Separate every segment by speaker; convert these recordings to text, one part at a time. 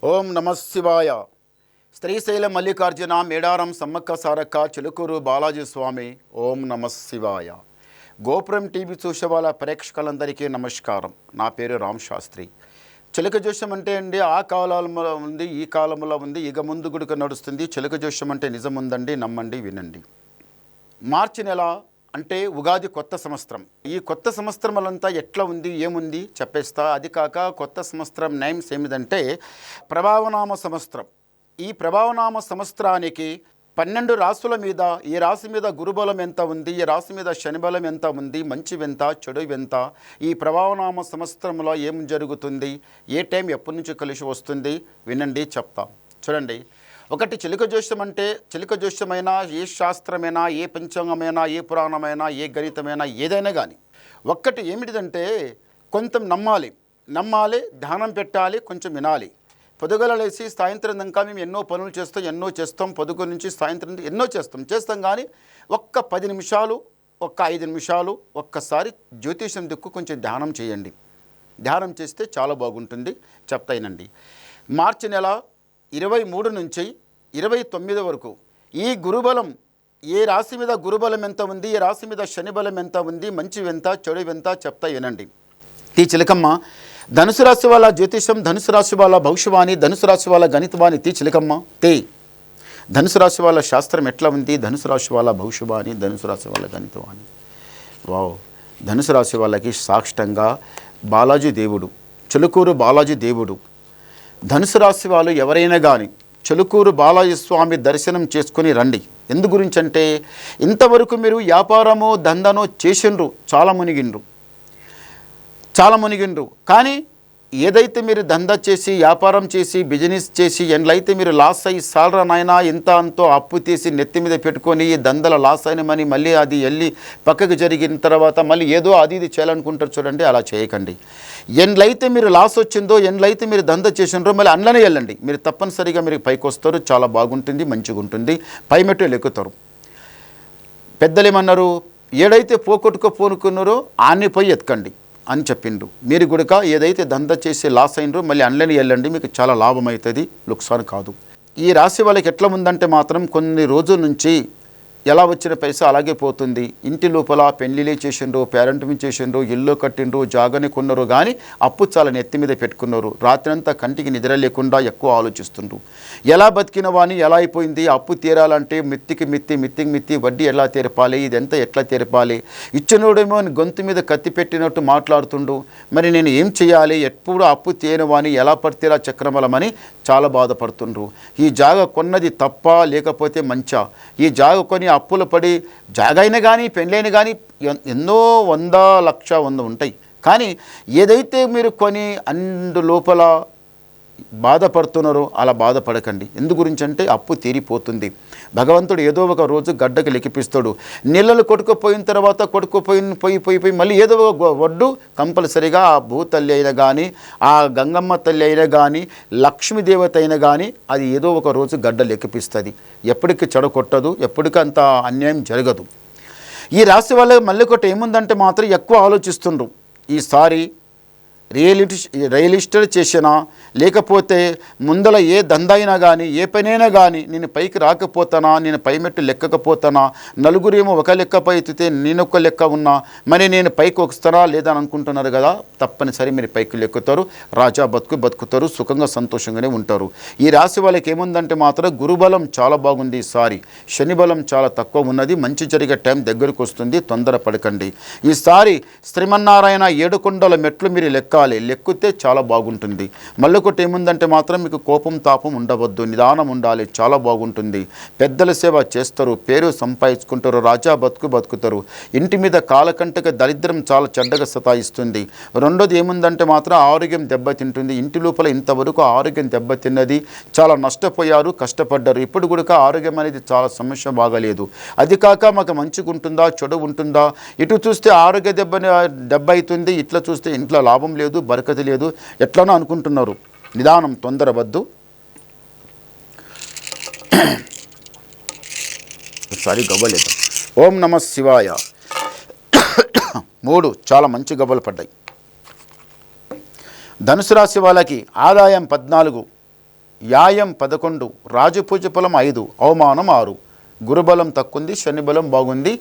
Speaker 1: ఓం నమ శివాయ. శ్రీశైల మల్లికార్జున మేడారం సమ్మక్క సారక్క చిలుకూరు బాలాజీ స్వామి. ఓం నమ శివాయ. గోపురం టీవీ చూసే వాళ్ళ ప్రేక్షకులందరికీ నమస్కారం. నా పేరు రామ్ శాస్త్రి. చిలుక జోష్యం అంటే అండి ఆ కాలంలో ఉంది, ఈ కాలంలో ఉంది, ఇక ముందు గుడిక నడుస్తుంది. చిలుక జోష్యం అంటే నిజముందండి, నమ్మండి, వినండి. మార్చి నెల అంటే ఉగాది కొత్త సంవత్సరం. ఈ కొత్త సంవత్సరములంతా ఎట్లా ఉంది, ఏముంది చెప్పేస్తా. అది కాక కొత్త సంవత్సరం నేమ్స్ ఏమిటంటే ప్రభావనామ సంవత్సరం. ఈ ప్రభావనామ సంవత్సరానికి 12 రాశుల మీద, ఈ రాశి మీద గురుబలం ఎంత ఉంది, ఈ రాశి మీద శనిబలం ఎంత ఉంది, మంచి ఎంత, చెడు ఎంత, ఈ ప్రభావనామ సంవత్సరంలో ఏం జరుగుతుంది, ఏ టైం ఎప్పటి నుంచి కలిసి వస్తుంది వినండి, చెప్తాం. చూడండి, ఒకటి చిలుక జోష్యం అంటే చిలుక జోష్యమైనా, ఏ శాస్త్రమైనా, ఏ పంచాంగమైనా, ఏ పురాణమైనా, ఏ గణితమైనా, ఏదైనా కానీ ఒక్కటి ఏమిటిదంటే కొంచెం నమ్మాలి, ధ్యానం పెట్టాలి, కొంచెం వినాలి. పొద్దుగల లేచి సాయంత్రం దాకా మేము ఎన్నో పనులు చేస్తాం. పొద్దుగల నుంచి సాయంత్రం చేస్తాం కానీ ఒక్క 10 నిమిషాలు, ఒక్క 5 నిమిషాలు ఒక్కసారి జ్యోతిషం దిక్కు కొంచెం ధ్యానం చేయండి. ధ్యానం చేస్తే చాలా బాగుంటుంది. చెప్తాయినండి. మార్చి నెల 23 నుంచి 29 వరకు ఈ గురుబలం, ఏ రాశి మీద గురుబలం ఎంత ఉంది, ఏ రాశి మీద శని బలం ఎంత ఉంది, మంచి ఎంత, చెడు ఎంత చెప్తా వినండి. ఈ చిలకమ్మ ధనుసు రాశి వాళ్ళ జ్యోతిషం, ధనుసు రాశి వాళ్ళ భవిష్యవాణి, ధనుసు రాశి వాళ్ళ గణితవాణి. చిలకమ్మ ధనుసు రాశి వాళ్ళ శాస్త్రం ఎట్లా ఉంది, ధనుసు రాశి వాళ్ళ భవిష్యవాణి, ధనుసు రాశి వాళ్ళ గణితవాణి. వావ్. ధనుసు రాశి వాళ్ళకి సాక్షాత్తంగా బాలాజీ దేవుడు, చిలుకూరు బాలాజీ దేవుడు. ధనుసు రాశి వాళ్ళు ఎవరైనా కానీ చిలుకూరు బాలాజీ స్వామి దర్శనం చేసుకుని రండి. ఎందు గురించి అంటే ఇంతవరకు మీరు వ్యాపారమో దందనో చేసిండ్రు, చాలా మునిగిండ్రు. కానీ ఏదైతే మీరు దందా చేసి, వ్యాపారం చేసి, బిజినెస్ చేసి ఎండ్లయితే మీరు లాస్ అయ్యి సాలరా నాయనా ఎంత అంతో అప్పు తీసి నెత్తి మీద పెట్టుకొని ఈ దందల లాస్ అయిన మనీ మళ్ళీ అది వెళ్ళి పక్కకు జరిగిన తర్వాత మళ్ళీ ఏదో అది ఇది చేయాలనుకుంటారు. చూడండి, అలా చేయకండి. ఎండ్లయితే మీరు లాస్ వచ్చిందో, ఎండ్లయితే మీరు దందా చేసిండ్రో మళ్ళీ అందులోనే వెళ్ళండి. మీరు తప్పనిసరిగా మీరు పైకి వస్తారు. చాలా బాగుంటుంది, మంచిగా ఉంటుంది. పై మెట్టు ఎక్కుతారు. పెద్దలు ఏమన్నారు, ఏడైతే పోగొట్టుకోనుకున్నారో ఆన్ని పోయి ఎత్కండి అని చెప్పిండ్రు. మీరు కూడా ఏదైతే దందా చేసి లాస్ అయినరో మళ్ళీ అందులోనే వెళ్ళండి. మీకు చాలా లాభం అవుతుంది, లుక్సాన్ కాదు. ఈ రాశి వాళ్ళకి ఎట్లా ఉందంటే మాత్రం కొన్ని రోజుల నుంచి ఎలా వచ్చిన పైసా అలాగే పోతుంది. ఇంటి లోపల పెళ్లిలే చేసిండ్రు, పేరెంట్మి చేసిండ్రు, ఇల్లు కట్టిండ్రు, జాగని కొన్నారు, కానీ అప్పు చాలా నెత్తి మీద పెట్టుకున్నారు. రాత్రంతా కంటికి నిద్ర లేకుండా ఎక్కువ ఆలోచిస్తుండ్రు. ఎలా బతికిన వాని ఎలా అయిపోయింది, అప్పు తీరాలంటే మిత్తికి మిత్తి వడ్డీ ఎలా తీర్పాలి, ఇదంతా ఎట్లా తీర్పాలి, ఇచ్చినోడేమో గొంతు మీద కత్తి పెట్టినట్టు మాట్లాడుతుండు. మరి నేను ఏం చేయాలి, ఎప్పుడు అప్పు తీయని వాని ఎలా పడితేరా చక్రమలమని చాలా బాధపడుతుండ్రు. ఈ జాగ కొన్నది తప్ప లేకపోతే మంచా, ఈ జాగ కొని అప్పులు పడి జాగైన కానీ పెళ్ళైన కానీ ఎన్నో 100 లక్ష 100 ఉంటాయి. కానీ ఏదైతే మీరు కొని అందు లోపల బాధపడుతున్నారో అలా బాధపడకండి. ఎందు గురించి అంటే అప్పు తీరిపోతుంది. భగవంతుడు ఏదో ఒక రోజు గడ్డకి లెక్కిపిస్తాడు. నీళ్ళలు కొట్టుకుపోయిన తర్వాత పోయి మళ్ళీ ఏదో ఒక ఒడ్డు కంపల్సరిగా ఆ భూతల్లి అయినా కానీ, ఆ గంగమ్మ తల్లి అయినా కానీ, లక్ష్మీదేవత అయినా కానీ అది ఏదో ఒక రోజు గడ్డ లెక్కిపిస్తుంది. ఎప్పటికీ చెడగొట్టదు, ఎప్పటికీ అంత అన్యాయం జరగదు. ఈ రాశి వాళ్ళకి మళ్ళీ ఒకటి ఏముందంటే మాత్రం ఎక్కువ ఆలోచిస్తుండ్రు. ఈసారి రియల్ ఎస్టేట్ చేసినా లేకపోతే ముందల ఏ దందా అయినా కానీ, ఏ పనైనా కానీ నేను పైకి రాకపోతానా, నేను పై మెట్టు లెక్కకపోతానా, నలుగురేమో ఒక లెక్క పైతే నేను ఒక లెక్క ఉన్నా, మరి నేను పైకి వస్తానా లేదా అని అనుకుంటున్నారు కదా. తప్పనిసరి మీరు పైకి లెక్కుతారు, రాజా బతుకుతారు, సుఖంగా సంతోషంగానే ఉంటారు. ఈ రాశి వాళ్ళకి ఏముందంటే మాత్రం గురుబలం చాలా బాగుంది. ఈసారి శని బలం చాలా తక్కువ ఉన్నది. మంచి జరిగే టైం దగ్గరకు వస్తుంది, తొందరపడకండి. ఈసారి శ్రీమన్నారాయణ 7 కొండల మెట్లు మీరు లెక్కితే చాలా బాగుంటుంది. మళ్ళీ ఒకటి ఏముందంటే మాత్రం మీకు కోపం తాపం ఉండవద్దు, నిదానం ఉండాలి, చాలా బాగుంటుంది. పెద్దల సేవ చేస్తారు, పేరు సంపాదించుకుంటారు, రాజా బతుకుతారు. ఇంటి మీద కాలకంటక దరిద్రం చాలా చెడ్డగా సతాయిస్తుంది. రెండోది ఏముందంటే మాత్రం ఆరోగ్యం దెబ్బతింటుంది. ఇంటి లోపల ఇంతవరకు ఆరోగ్యం దెబ్బతిన్నది, చాలా నష్టపోయారు, కష్టపడ్డారు. ఇప్పుడు కూడా ఆరోగ్యం అనేది చాలా సమస్య బాగలేదు. అది కాక మాకు మంచిగా ఉంటుందా, చెడు ఉంటుందా, ఇటు చూస్తే ఆరోగ్య దెబ్బ అవుతుంది, ఇట్లా చూస్తే ఇంట్లో లాభం లేదు, బరకతి లేదు, ఎట్లనో అనుకుంటున్నారు. నిదానం, తొందరవద్దు. ఒకసారి గవ్వలేదు. ఓం నమ శివాయ. 3 చాలా మంచి గవ్వలు పడ్డాయి. ధనుసు రాశి వాళ్ళకి ఆదాయం 14, యాయం 11, రాజపూజ ఫలం 5, అవమానం 6. గురుబలం తక్కువంది, శని బలం బాగుంది.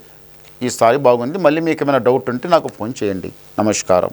Speaker 1: ఈసారి బాగుంది. మళ్ళీ మీకు ఏమైనా డౌట్ ఉంటే నాకు ఫోన్ చేయండి. నమస్కారం.